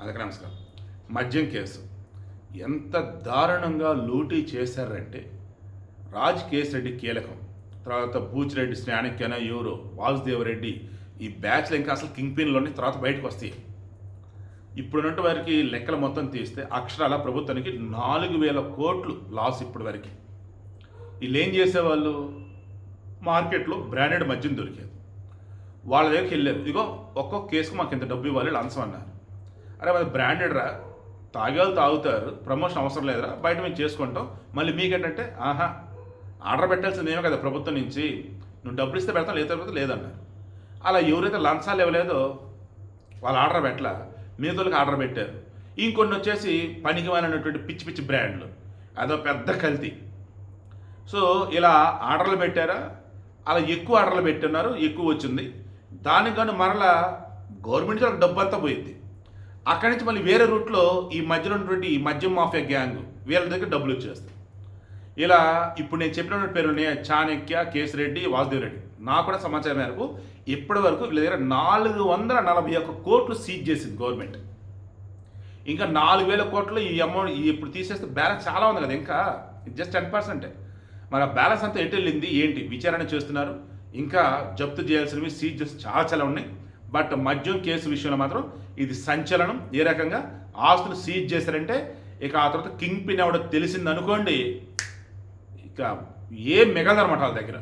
అందుకే నమస్కారం. మద్యం కేసు ఎంత దారుణంగా లూటీ చేశారంటే రాజ్ కేస్ రెడ్డి కీలకం, తర్వాత బూచిరెడ్డి జ్ఞానక్యన ఎవరో వాసుదేవరెడ్డి, ఈ బ్యాచ్లు ఇంకా అసలు కింగ్ పిన్లోని తర్వాత బయటకు వస్తాయి. ఇప్పుడున్నట్టు వారికి లెక్కలు మొత్తం తీస్తే అక్షరాల ప్రభుత్వానికి 4,000 కోట్లు లాస్ ఇప్పటి వరకు. వీళ్ళు ఏం చేసేవాళ్ళు, మార్కెట్లో బ్రాండెడ్ మద్యం దొరికేది, వాళ్ళ దగ్గరికి వెళ్ళారు, ఇగో ఒక్కొక్క కేసుకు మాకు ఇంత డబ్బు ఇవ్వాలి లంచం అన్నారు. అరే అది బ్రాండెడ్ రా, తాగేవాళ్ళు తాగుతారు, ప్రమోషన్ అవసరం లేదురా, బయట మేము చేసుకుంటాం, మళ్ళీ మీకేంటంటే ఆర్డర్ పెట్టాల్సింది ఏమో కదా ప్రభుత్వం నుంచి, నువ్వు డబ్బులు ఇస్తే పెడతాం లేదా లేదన్నారు. అలా ఎవరైతే లంచాలు ఇవ్వలేదో వాళ్ళు ఆర్డర్ పెట్టలా, మిగతాలకు ఆర్డర్ పెట్టారు. ఇంకొన్ని వచ్చేసి పనికిమాలినటువంటి పిచ్చి పిచ్చి బ్రాండ్లు, అదో పెద్ద కల్తీ. సో ఇలా ఆర్డర్లు పెట్టారా, అలా ఎక్కువ ఆర్డర్లు పెట్టున్నారు, ఎక్కువ వచ్చింది, దానికను మరలా గవర్నమెంట్ డబ్బు అంతా పోయింది. అక్కడి నుంచి మళ్ళీ వేరే రూట్లో ఈ మధ్యలో ఉన్నటువంటి ఈ మద్యం మాఫియా గ్యాంగ్ వీళ్ళ దగ్గర డబ్బులు వచ్చేస్తాయి. ఇలా ఇప్పుడు నేను చెప్పినటువంటి పేరుని చాణక్య, కేసిరెడ్డి, వాసుదేవరెడ్డి, నాకు కూడా సమాచారం మేరకు ఇప్పటి వరకు వీళ్ళ దగ్గర 441 కోట్లు సీజ్ చేసింది గవర్నమెంట్. ఇంకా 4,000 కోట్లు ఈ అమౌంట్ ఇప్పుడు తీసేస్తే బ్యాలెన్స్ చాలా ఉంది కదా, ఇంకా జస్ట్ 10%. మరి ఆ బ్యాలెన్స్ అంతా ఎటు వెళ్ళింది ఏంటి విచారణ చేస్తున్నారు. ఇంకా జప్తు చేయాల్సినవి సీజ్ చేసి చాలా ఉన్నాయి. బట్ మద్యం కేసు విషయంలో మాత్రం ఇది సంచలనం. ఏ రకంగా ఆస్తులు సీజ్ చేశారంటే ఇక ఆ తర్వాత కింగ్ పిన్ ఎవడో తెలిసింది అనుకోండి, ఇక ఏం మిగలదనమాట వాళ్ళ దగ్గర.